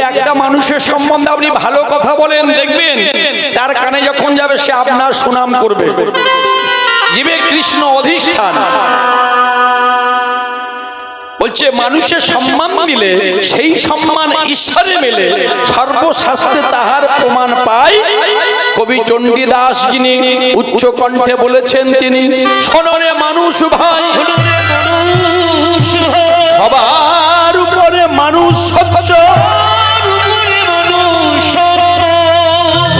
একটা মানুষের সম্বন্ধে আপনি ভালো কথা বলেন, দেখবেন তার কানে যখন যাবে সে আপনার সুনাম করবে। জীবে কৃষ্ণ অধিষ্ঠান। বলছে মানুষের সম্মান দিলে সেই সম্মান ঈশ্বরে মেলে, সর্বশাস্ত্রে তাহার প্রমাণ পাই। কবি চণ্ডীদাস যিনি উচ্চ কণ্ঠে বলেছেন, তিনি শোনরে মানুষ ভাই, সবার উপরে মানুষ সত্য,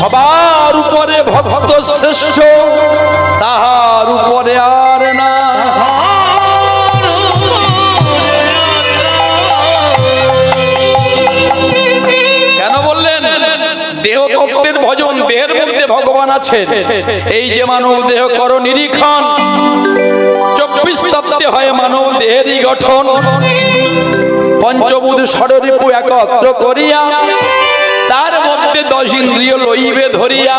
সবার উপরে ভক্ত শ্রেষ্ঠ, তাহার উপরে আর না। কেন বললেন? দেহ তত্ত্বের ভজন, দেহের মধ্যে ভগবান আছে। এই যে মানব দেহ কর নিরীক্ষণ, 24 তত্ত্বে হয় মানব দেহেরই গঠন। পঞ্চভূত ষড়রিপু একত্র করিয়া, তার মধ্যে 10 ইন্দ্রিয় লইবে ধরিয়া।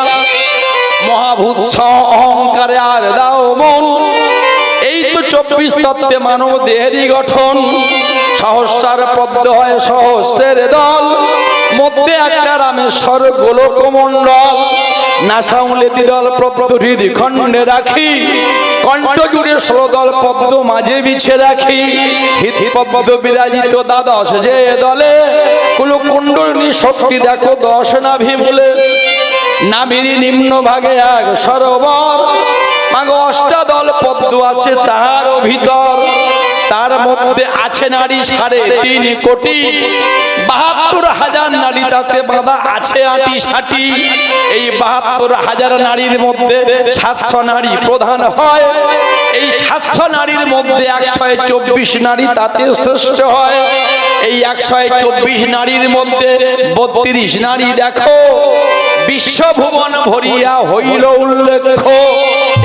মহাভূত অহংকারে আর দাও মন, এই তো 24 তত্ত্বে মানব দেহেরই গঠন। সহস্রার পদ্ম হয় সহস্রের দল, মধ্যে একটা রামেশ্বর গোলক মণ্ডল। নাসাউলে দ্বিদল পদ্ম হৃদি খণ্ডে রাখি, কণ্ঠ জুড়ে 16 দল পদ্ম মাঝে বিছে রাখি। হৃদি পদ্ম বিরাজিত দ্বাদশ যে দলে, কুলকুণ্ডলী শক্তি দেখো 10 নাভি মূলে। নাভির নিম্ন ভাগে এক সরোবর, মাগো অষ্টাদল পদ্ম আছে তাহার ভিতর। তার মধ্যে আছে নারী 3.5 কোটি, 72,000 নারী তাতে বাঁধা আছে 60। এই 72,000 নারীর মধ্যে 700 নারী প্রধান হয়। এই 700 নারীর মধ্যে 124 নারী তাতে শ্রেষ্ঠ হয়। এই 124 নারীর মধ্যে 32 নারী দেখো বিশ্বভুবন ভরিয়া হইল উল্লেখ।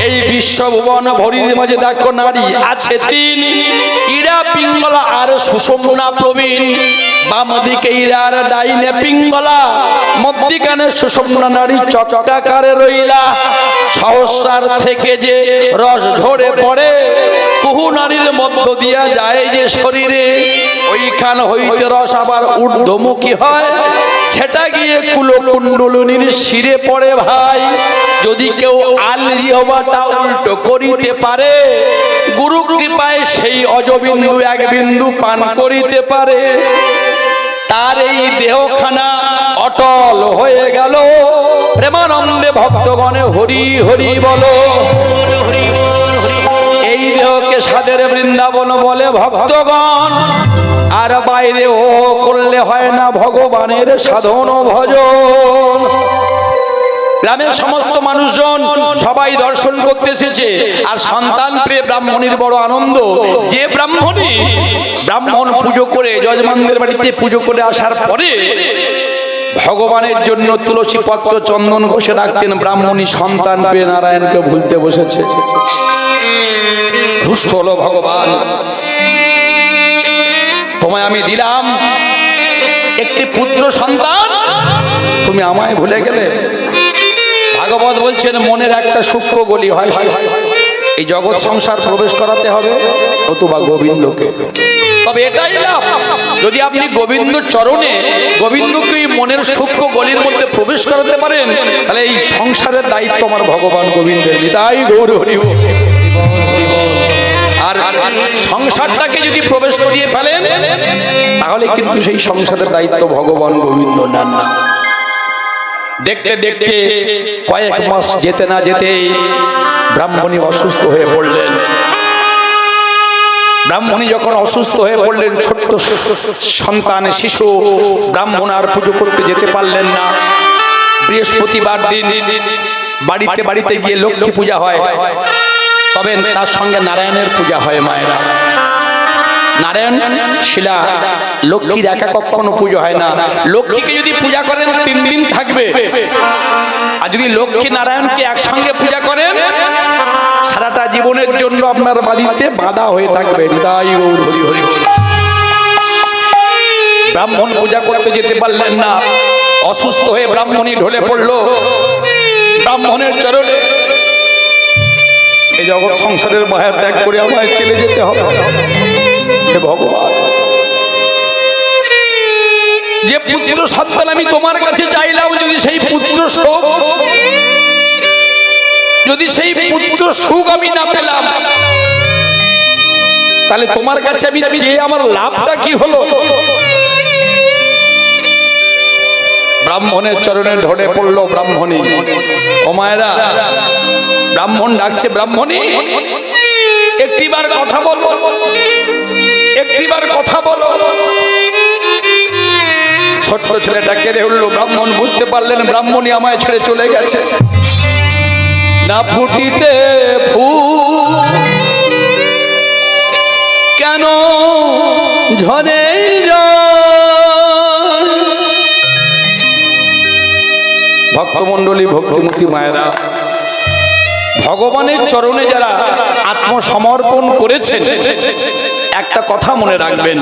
এই বিশ্বভুবন ভরির মাঝে দেখো নারী আছে 3, ইরা পিঙ্গলা আর সুষুম্না প্রবীণ। বাম দিকে ইরা আর ডাইনে পিঙ্গলা, মধ্যিখানে সুষুম্না নারী চক্রাকারে রইলা। সহস্রার থেকে যে রস ঝরে পড়ে, বহু নারীর মধ্য দিয়া যায় যে শরীরে, ওইখান হইতে রস আবার ঊর্ধ্বমুখী হয়, সেটা গিয়ে কুলকুণ্ডলিনীর শিরে পড়ে ভাই। যদি কেউ আলিহবাটা উল্টো করিতে পারে, গুরু কৃপায় সেই অজবিন্দু 1 বিন্দু পান করিতে পারে। তার এই দেহখানা অটল হয়ে গেল। প্রেমানন্দে ভক্তগণে হরি হরি বলো। এই দেহকে সাদের বৃন্দাবন বলে ভক্তগণ। আর বাইরে ও করলে হয় না ভগবানের সাধন ভজন। গ্রামের সমস্ত মানুষজন সবাই দর্শন করতে এসেছে, আর সন্তান পেয়ে ব্রাহ্মণীর বড় আনন্দ। যে ব্রাহ্মণ পুজো করে, যজমানদের বাড়িতে পুজো করে আসার পরে ভগবানের জন্য তুলসী পত্র চন্দন ঘষে রাখতেন, ব্রাহ্মণী সন্তান পেয়ে নারায়ণকে ভুলতে বসেছে। রুষ্ট হলো ভগবান, তোমায় আমি দিলাম একটি পুত্র সন্তান, তুমি আমায় ভুলে গেলে। ভাগবত বলছেন মনের একটা সূক্ষ্ম গলি হয়, এই জগৎ সংসার প্রবেশ করাতে হবে, নতুবা গোবিন্দকে। তবে এটাই লাভ, যদি আপনি গোবিন্দ চরণে, গোবিন্দকে মনের সূক্ষ্ম গলির মধ্যে প্রবেশ করাতে পারেন, তাহলে এই সংসারের দায়িত্ব আমার ভগবান গোবিন্দের। তাই গৌর হরি বল। আর সংসারটাকে যদি প্রবেশ করিয়ে ফেলেন, তাহলে কিন্তু সেই সংসারের দায়িত্ব ভগবান গোবিন্দ নেন না। দেখতে দেখতে কয়েক মাস যেতে না যেতে ব্রাহ্মণী অসুস্থ হয়ে পড়লেন। ব্রাহ্মণী যখন অসুস্থ হয়ে পড়লেন, ছোট্ট সন্তান শিশু, ব্রাহ্মণ আর পুজো করতে যেতে পারলেন না। বৃহস্পতিবার দিন বাড়িতে বাড়িতে গিয়ে লক্ষ্মী পূজা হয়, তবে তার সঙ্গে নারায়ণের পূজা হয়। মায়েরা, নারায়ণ শিলা লক্ষ্মীর একা কখনো পুজো হয় না। লক্ষ্মীকে যদি পূজা করেন 3 দিন থাকবে, আর যদি লক্ষ্মী নারায়ণকে একসঙ্গে পূজা করেন, সারাটা জীবনের জন্য আপনার বাড়িতে বাধা হয়ে থাকবে। হৃদয় গৌর হরি হরি। ব্রাহ্মণ পূজা করতে যেতে পারলেন না, অসুস্থ হয়ে ব্রাহ্মণী ঢলে পড়লো ব্রাহ্মণের চরণে। এই জগৎ সংসারের মায়া ত্যাগ করে আমায় চলে যেতে হবে। হে ভগবান, যে পুত্র সন্তান আমি তোমার কাছে চাইলাম, যদি সেই পুত্র সুখ, যদি সেই পুত্র সুখ আমি না পেলাম, তাহলে তোমার কাছে আমি চেয়ে আমার লাভটা কি হলো? ব্রাহ্মণের চরণে ধরে পড়লো ব্রাহ্মণী। ও মায়েরা, ব্রাহ্মণ ডাকছে, ব্রাহ্মণী একটিবার কথা বলো, একটিবার কথা বলো। ছোট্ট ছেলেটা কেঁদে উঠলো। ব্রাহ্মণ বুঝতে পারলেন ব্রাহ্মণী আমায় ছেড়ে চলে গেছে। না ফুটিতে ফুল কেন ঝরে ভক্তমণ্ডলী, ভক্তিমতী মায়েরা, ভগবানের চরণে যারা আত্মসমর্পণ করেছেন, একটা কথা মনে রাখবেন,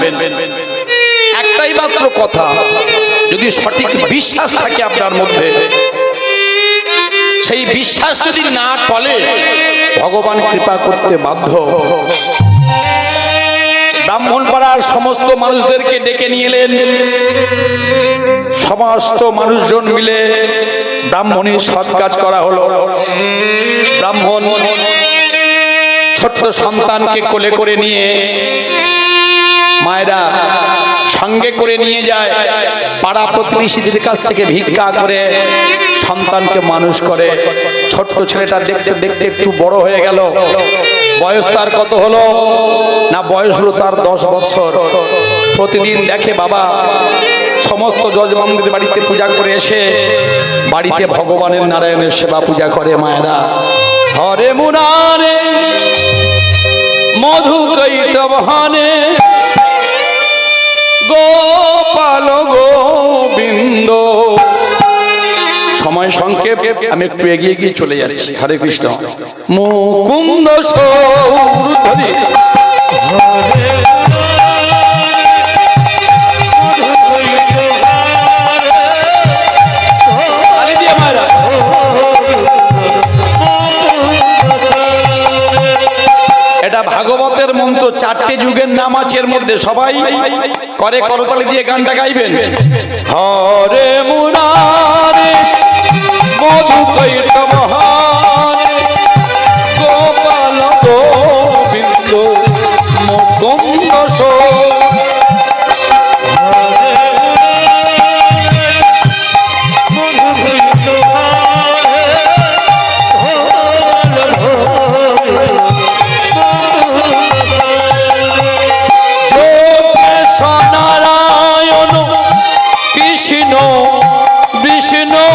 একটাই মাত্র কথা, যদি সঠিক বিশ্বাস থাকে আপনার মধ্যে, সেই বিশ্বাস যদি না টলে, ভগবান কৃপা করতে বাধ্য। ব্রাহ্মণ পাড়ার সমস্ত মানুষদেরকে ডেকে নিয়ে এলেন। সমস্ত মানুষজন মিলে ব্রাহ্মণীর সৎ কাজ করা হলো। ব্রাহ্মণ ছোট্ট সন্তানকে কোলে করে নিয়ে, মায়েরা সঙ্গে করে নিয়ে যায়, পাড়া প্রতিবেশীদের কাছ থেকে ভিক্ষা করে সন্তানকে মানুষ করে। ছোট্ট ছেলেটা দেখতে দেখতে একটু বড় হয়ে গেল। বয়স তার কত হলো না, বয়স হলো তার 10 বছর। প্রতিদিন দেখে বাবা সমস্ত যজমানদের বাড়িতে পূজা করে এসে বাড়িতে ভগবানের নারায়ণের সেবা পূজা করে। মায়েরা, হরে মুরারে মধু কৈটবহানে গোপাল গোবিন্দ। সময় সংক্ষেপ, আমি একটু এগিয়ে গিয়ে চলে যাচ্ছি। হরে কৃষ্ণ। মুকুন্দ সৌরধরি এটা ভাগবতের মন্ত্র, 4টে যুগের নাম আছে এর মধ্যে, সবাই করে করতালি দিয়ে গানটা গাইবেন। হরে মুরারে মধু কৈটবহানে গোপাল গোবিন্দ মুকুন্দ বিষ্ণু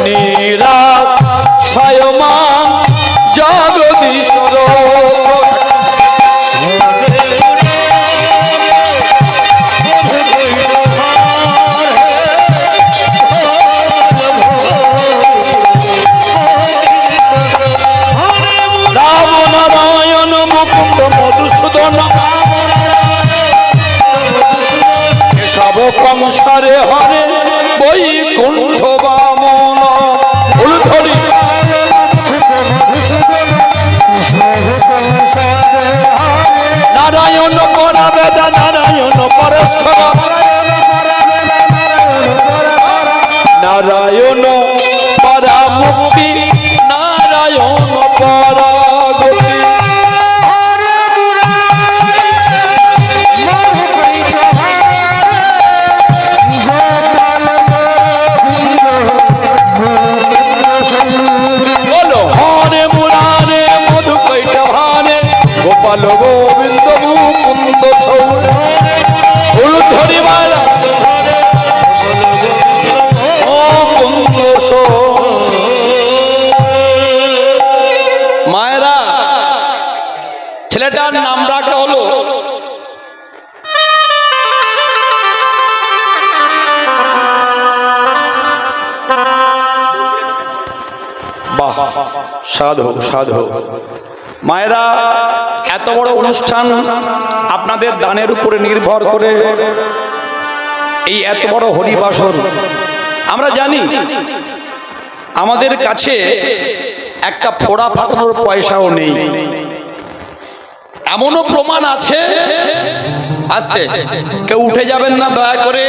নীরা স্বয়মা জগদীশ্বর। সংসারে হরে বৈকুণ্ঠ বামন ধরি নারায়ণ পরাবেদা নারায়ণ পরস্পর নারায়ণ পরা মুক্তি নারায়ণ পরা গতি। গোপাল গোবিন্দ মুকুন্দ ধরি মায়েরা, ছেলেটার নাম রাখা হলো বাহ, সাধু সাধু। মায়েরা, এত বড় অনুষ্ঠান আপনাদের দানের উপরে নির্ভর করে, এই এত বড় হরিবাসর আমরা জানি, আমাদের কাছে একটা ফোড়া ফাটানোর পয়সাও নেই। এমনও প্রমাণ আছে। আস্তে, কেউ উঠে যাবেন না দয়া করে,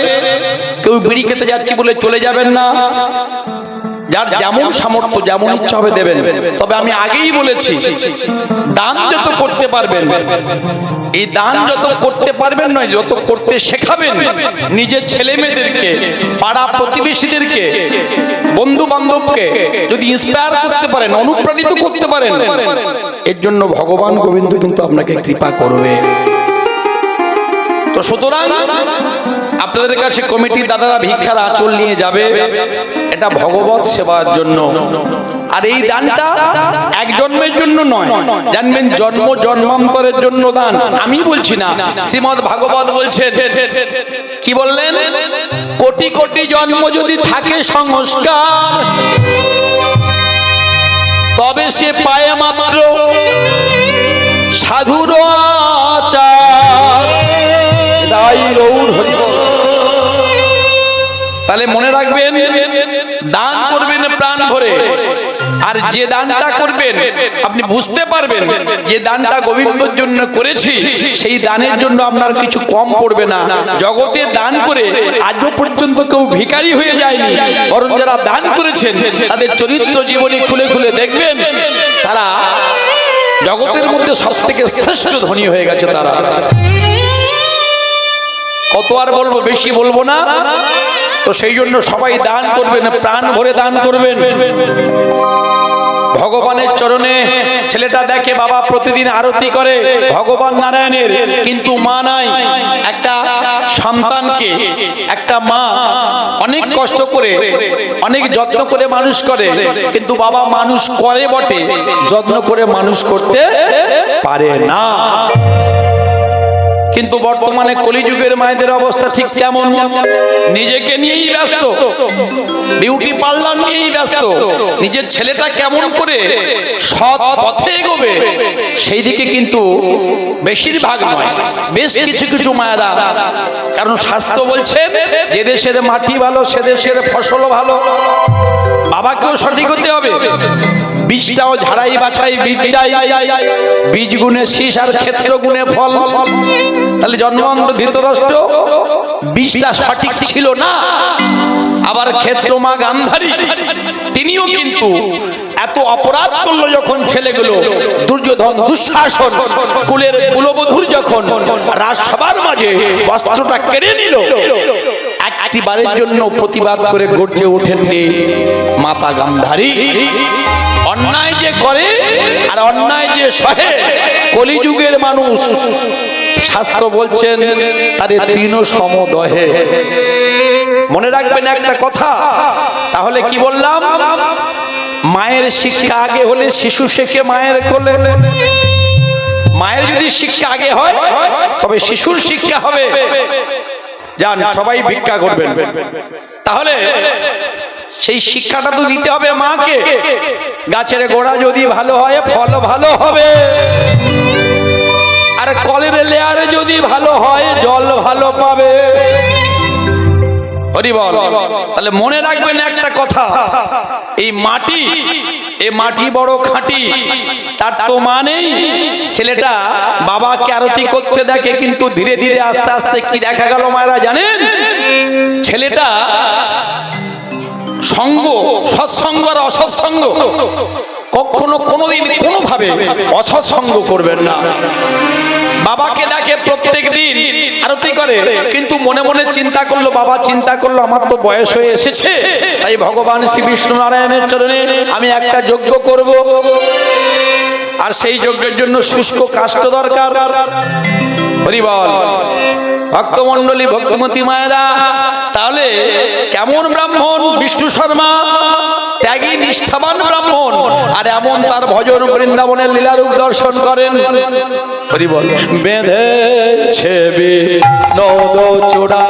কেউ বিড়ি খেতে যাচ্ছি বলে চলে যাবেন না। যার যেমন সামর্থ্য যেমন ইচ্ছা হবে দেবেন। তবে আমি আগেই বলেছি, দান যত করতে পারবেন, এই দান যত করতে পারবেন নয়, যত করতে শেখাবেন নিজের ছেলে মেয়েদেরকে, পাড়া প্রতিবেশীদেরকে, বন্ধু বান্ধবকে যদি ইন্সপায়ার করতে পারেন, অনুপ্রাণিত করতে পারেন, এর জন্য ভগবান গোবিন্দ কিন্তু আপনাকে কৃপা করবে। তো সুতরাং আপনাদের কাছে কমিটির দাদারা ভিক্ষার আঁচল নিয়ে যাবে, এটা ভগবত সেবার জন্য। আর এই দানটা এক জন্মের জন্য নয়, জানবেন জন্ম জন্মান্তরের জন্য দান। আমি বলছি না, শ্রীমদ্ ভাগবত বলছেন, কি বললেন? কোটি কোটি জন্ম যদি থাকে সংস্কার, তবে সে পায় মাত্র সাধুর আচার। তাহলে মনে রাখবেন, দান করবেন প্রাণ ভরে। আর যে দানটা করবেন আপনি বুঝতে পারবেন যে দানটা গোবিন্দর জন্য করেছি, সেই দানের জন্য আপনার কিছু কম পড়বে না। জগতে দান করে আজও পর্যন্ত কেউ ভিখারি হয়ে যায়নি, বরং যারা দান করেছেন তাদের চরিত্র জীবনী খুলে খুলে দেখবেন, তারা জগতের মধ্যে সব থেকে শ্রেষ্ঠ ধনী হয়ে গেছে। তারা কত আর বলবো, বেশি বলবো না। তো সেই জন্য সবাই দান করবেন, প্রাণ ভরে দান করবেন ভগবানের চরণে। ছেলেটা দেখে বাবা প্রতিদিন আরতি করে ভগবান নারায়ণের, কিন্তু মা নাই। একটা সন্তানকে একটা মা অনেক কষ্ট করে, অনেক যত্ন করে মানুষ করে, কিন্তু বাবা মানুষ করে বটে, যত্ন করে মানুষ করতে পারে না। কিন্তু বর্তমানে কলিযুগের মায়েদের অবস্থা ঠিক কেমন? নিজেকে নিয়েই ব্যস্ত, বিউটি পার্লার নিয়েই ব্যস্ত, নিজের ছেলেটা কেমন করে সৎ পথে এগোবে সেই দিকে কিন্তু বেশিরভাগ নয়, বেশ কিছু কিছু মায়েরা। কারণ শাস্ত্র বলছে, যে দেশের মাটি ভালো সে দেশের ফসল ভালো। বাবাকেও সঠিক হতে হবে, বীজটাও ঝাড়াই বাছাই বীজ চাই, বীজ গুণে শীষ আর ক্ষেত্র গুণে ফল। তাহলে জন্মান্ধ ধৃতরাষ্ট্র বীজটা সঠিক ছিল না। আবার ক্ষেত্র মা গান্ধারী, তিনিও কিন্তু এত অপরাধ করলো যখন ছেলেগুলো, দুর্যোধন দুঃশাসন কুলের কুলবধূর যখন রাজসভার মাঝে বস্ত্রটা কেড়ে নিল, একটিবারের জন্য প্রতিবাদ করে গর্জে ওঠেননি মাতা গান্ধারী। অন্যায় যে করে আর অন্যায় যে সহে, কলিযুগের মানুষ শাস্ত্র বলছেন তারে তৃণ সমদহে। মনে রাখবেন একটা কথা, তাহলে কি বললাম? মায়ের শিক্ষা আগে হলে শিশু শেখে মায়ের কোলে। মায়ের যদি শিক্ষা আগে হয় তবে শিশুর শিক্ষা হবে। যান সবাই ভিক্ষা করবেন। তাহলে সেই শিক্ষাটা তো দিতে হবে মাকে। গাছের গোড়া যদি ভালো হয় ফল ভালো হবে, আর কলের লেয়ারে যদি ভালো হয় জল ভালো পাবে। হরি বল। তাহলে মনে রাখবেন একটা কথা, এই মাটি বড় খাঁটি, তার তো মানেই ছেলেটা বাবাকে আরতি করতে দেখে, কিন্তু ধীরে ধীরে আস্তে আস্তে কি দেখা গেল মায়েরা জানেন? ছেলেটা সঙ্গ, সৎসঙ্গ আর অসৎসঙ্গ, কখনো কোনোদিন কোনোভাবে অসৎসঙ্গ করবেন না। বাবাকে দেখে প্রত্যেক দিন আরতি করে, কিন্তু মনে মনে চিন্তা করলো, বাবা চিন্তা করলো আমার তো বয়স হয়ে এসেছে, তাই ভগবান শ্রী বিষ্ণু নারায়ণের চরণে আমি একটা যজ্ঞ করব, আর সেই যজ্ঞের জন্য শুষ্ক কাষ্ঠ দরকার। হরি বল। ভক্তমণ্ডলী, ভক্তিমতী মায়েরা, তাহলে কেমন ব্রাহ্মণ? বিষ্ণু শর্মা, ত্যাগী নিষ্ঠাবান ব্রাহ্মণ, আর এমন তার ভজন বৃন্দাবনের লীলারূপ দর্শন করেন। হরি বল। বেঁধেছে বিনোদ চূড়া,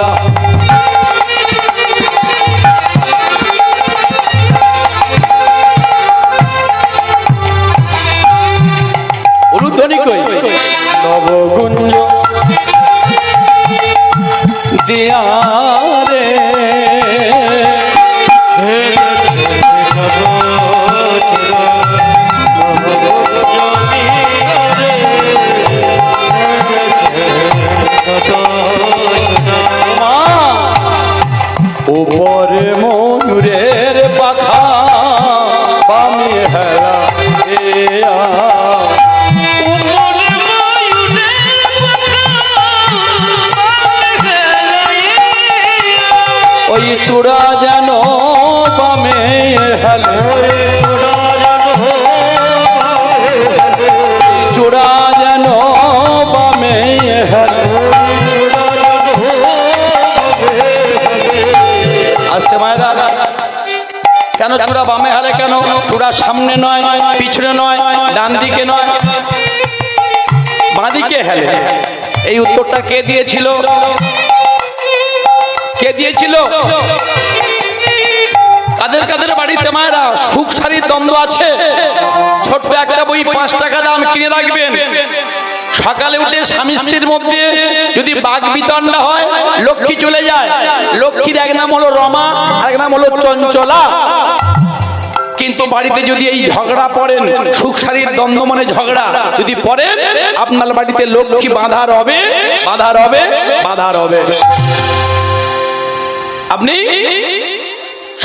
উলুধ্বনি কই নবগুঞ্জ দিয়া রে, আস্তে মায়েরা, কেন চূড়া বামে হালে? কেন চূড়া সামনে নয়, পিছনে নয়, ডান দিকে নয়, বাঁ দিকে হেলে? এই উত্তরটা কে দিয়েছিল? কে দিয়েছিল? কাদের কাদের বাড়িতে মায়েরা সুখ শাড়ির দ্বন্দ্ব আছে? ছোট্ট একটা বই 5 টাকা দাম, কিনে রাখবেন। সকালে উঠে স্বামী স্ত্রীর মধ্যে যদি বাঘ বিতণ্ডা হয়, লক্ষ্মী চলে যায়। লক্ষ্মীর এক নাম হলো রমা, আর এক নাম হলো চঞ্চলা। কিন্তু বাড়িতে যদি এই ঝগড়া পড়েন, সুখ শাড়ির দ্বন্দ্ব মানে ঝগড়া যদি পড়েন, আপনার বাড়িতে লক্ষ্মী বাধা রবে, বাধা রবে, বাধা রবে। আপনি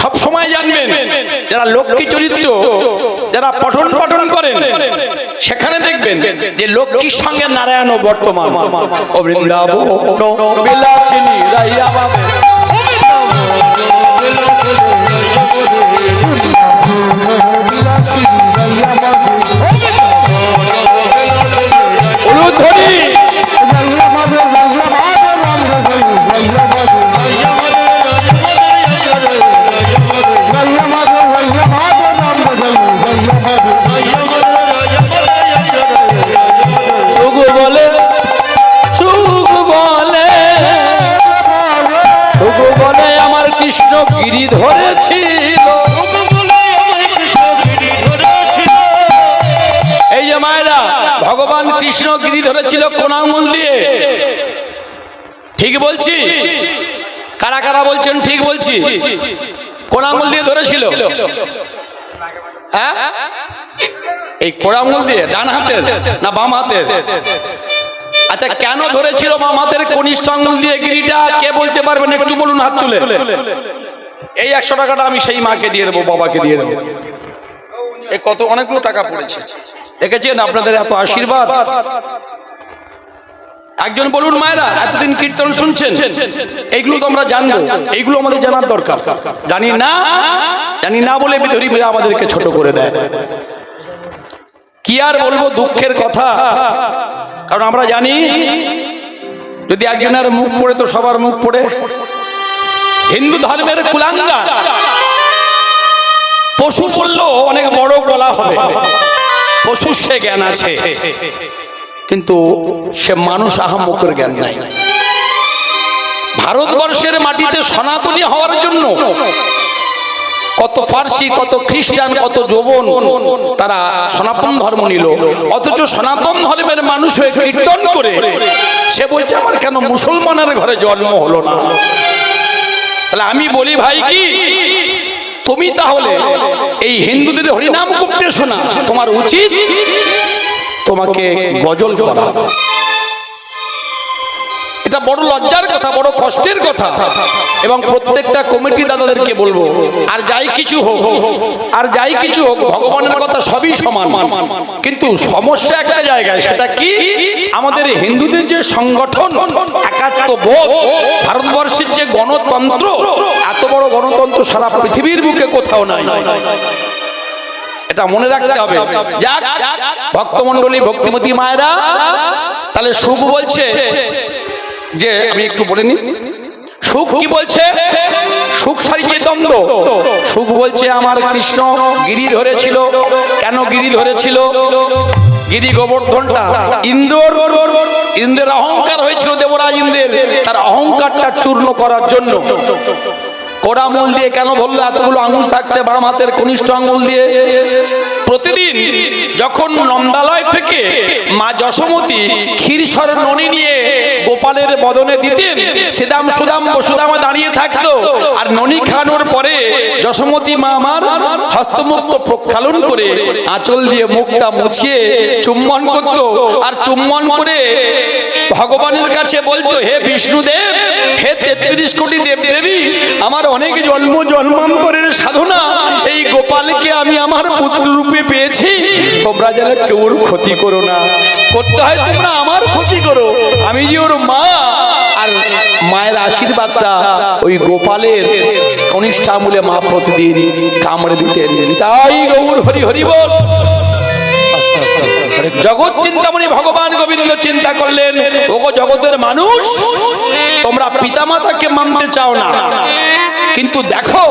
সব সময় জানবেন, যারা লক্ষ্মী চরিত্র, যারা পঠন পঠন করেন, সেখানে দেখবেন যে লক্ষ্মীর সঙ্গে নারায়ণ বর্তমান। ও বৃন্দাবন বিলাসিনী রাইয়া বাবে, উলুধ্বনি কৃষ্ণ গিরি ধরেছিল। এই যে মায়েরা, ভগবান কৃষ্ণ গিরি ধরেছিল কোন আঙুল দিয়ে? ঠিক বলছি? কারা কারা বলছেন ঠিক বলছি? কোন আঙুল দিয়ে ধরেছিল? হ্যাঁ, এই কোন আঙুল দিয়ে? ডান হাতের না বাম হাতের? আচ্ছা, কেন ধরেছিল বাম হাতের কনিষ্ঠ আঙুল দিয়ে গিরিটা? কে বলতে পারবেন? একটু বলুন হাত তুলে। এই 100 টাকাটা আমি সেই মাকে দিয়ে দেবো, বাবাকে দিয়ে দেবো। এই কত অনেকগুলো টাকা পড়েছে, দেখেছেন? আপনাদের এত আশীর্বাদ। একজন বলুন মায়েরা, এতদিন কীর্তন শুনছেন, এইগুলো তো আমরা জানবো, এইগুলো আমাদের জানার দরকার। জানি না, জানি না বলে বিধরী মেয়েরা আমাদেরকে ছোট করে দেয়। কি আর বলবো, দুঃখের কথা। কারণ আমরা জানি, যদি একজনের মুখ পড়ে তো সবার মুখ পড়ে। হিন্দু ধর্মের কুলাঙ্গার পশু বললেও অনেক বড় বলা হবে, পশু সে জ্ঞান আছে, কিন্তু সে মানুষ আহাম্মকের জ্ঞান নাই। ভারতবর্ষের মাটিতে সনাতনী হওয়ার জন্য কত ফার্সি, কত খ্রিস্টান, কত যৌবন তারা সনাতন ধর্ম নিল, অথচ সনাতন ধর্মের মানুষ হয়ে কীর্তন করে সে বলছে আমার কেন মুসলমানের ঘরে জন্ম হলো না। তাহলে আমি বলি ভাই, কি তুমি তাহলে এই হিন্দুদের হরিনাম করতে শোনা, তোমার উচিত তোমাকে গজল করা। এটা বড় লজ্জার কথা, বড় কষ্টের কথা। এবং প্রত্যেকটা কমিটি দাদাদেরকে বলবো, আর যাই কিছু হোক, আর যাই কিছু হোক, ভগবানের কথা সবই সমান। কিন্তু সমস্যা একটা জায়গায়, সেটা কি? আমাদের হিন্দুদের যে সংগঠন, একাত্মবোধ, ভারতবর্ষের যে গণতন্ত্র, এত বড় গণতন্ত্র সারা পৃথিবীর বুকে কোথাও নাই। এটা মনে রাখতে হবে। যাক ভক্তমণ্ডলী, ভক্তিমতী মায়েরা, তাহলে সুখ বলছে যে, আমি একটু বলে নি, সুখ কি বলছে? সুখ সারিয়ে দ্বন্দ্ব। সুখ বলছে আমার কৃষ্ণ গিরি ধরেছিল। কেন গিরি ধরেছিল? গিরি গোবর্ধনটা ইন্দ্রের অহংকার হয়েছিল, দেবরাজ ইন্দ্রের, তার অহংকারটা চূর্ণ করার জন্য। কোড়া আঙুল দিয়ে কেন ধরলো? এতগুলো আঙুল থাকতে বাম হাতের কনিষ্ঠ আঙুল দিয়ে প্রতিদিন যখন নন্দালয় থেকে মা যশোমতী ক্ষীরসর ননি নিয়ে গোপালের বদনে দিতেন, সেদাম সুদাম বসুদামা দাঁড়িয়ে থাকতো, আর ননি খানোর পরে যশোমতী মা আমার হস্তমস্ত প্রক্ষালন করে আঁচল দিয়ে মুখটা মুছিয়ে চুম্বন করতো, আর চুম্বন করে ভগবানের কাছে বলতো, হে বিষ্ণুদেব, হে 33 কোটি দেবদেবী, আমার অনেক জন্ম জন্মান্তরের সাধনা, এই গোপালকে আমি আমার পুত্র রূপে পেয়েছি, তোমরা যেন কেউর ক্ষতি করো না, করতে হয় তোমরা আমার ক্ষতি করো, আমি যে ওর মা। আর মায়ের আশীর্বাদটা ওই গোপালের কনিষ্ঠ আঙুলে মা প্রতিদিন কামড়ে দিতেন। তাই গৌর হরি হরি বল। জগৎ চিন্তামণি ভগবান গোবিন্দ চিন্তা করলেন, ওগো জগতের মানুষ, তোমরা পিতামাতাকে মানতে চাও না, কিন্তু দেখো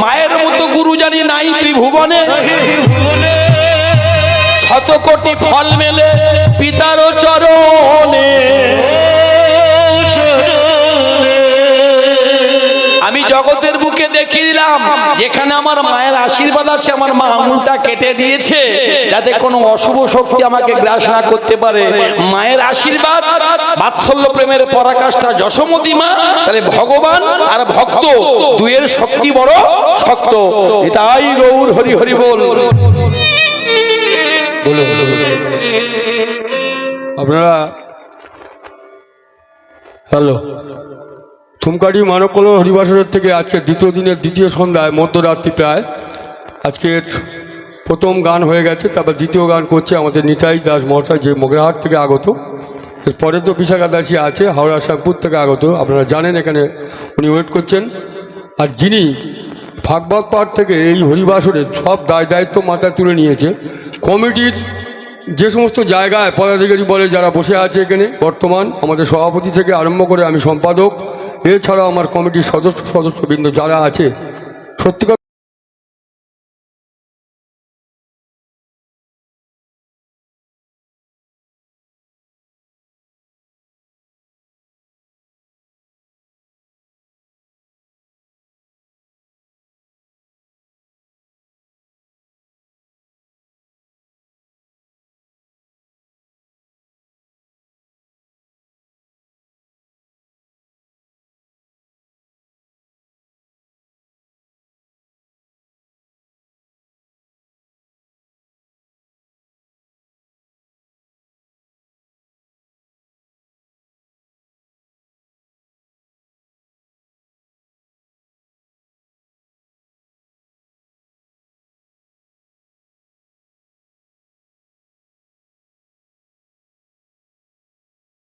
মায়ের মতো গুরু জানি নাই ত্রিভুবনে। শত কোটি ফল মেলে পিতার চরণে। আমি জগতের বুকে দেখিয়ে দিলাম, যেখানে আমার মায়ের আশীর্বাদ আছে, আমার মা আঙুলটা কেটে দিয়েছে যাতে কোনো অশুভ শক্তি আমাকে গ্রাস না করতে পারে। মায়ের আশীর্বাদ, বাৎসল্য প্রেমের পরাকাষ্ঠা যশোমতী মা। তাহলে ভগবান আর ভক্ত দুয়ের শক্তি বড় শক্ত। তাই গৌর হরি হরি বল। আপনারা হ্যালো, থুমকাটি মানবকল্যাণ হরিবাসরের থেকে আজকে দ্বিতীয় দিনের দ্বিতীয় সন্ধ্যায় মধ্যরাত্রি প্রায় আজকের প্রথম গান হয়ে গেছে, তারপর দ্বিতীয় গান করছে আমাদের নিতাই দাস মহাশয়, যে মোগরাহাট থেকে আগত। এরপরে তো বিশাখা দাসী আছে হাওড়া শ্যামপুর থেকে আগত, আপনারা জানেন এখানে উনি ওয়েট করছেন। আর যিনি ভাগবত পাঠ থেকে এই হরিবাসরের সব দায়িত্ব মাথায় তুলে নিয়েছে, কমিটির যে সমস্ত জায়গায় পদাধিকারী বলে যারা বসে আছে এখানে বর্তমান, আমাদের সভাপতি থেকে আরম্ভ করে আমি সম্পাদক, এছাড়াও আমার কমিটির সদস্যবৃন্দ যারা আছে, সত্যি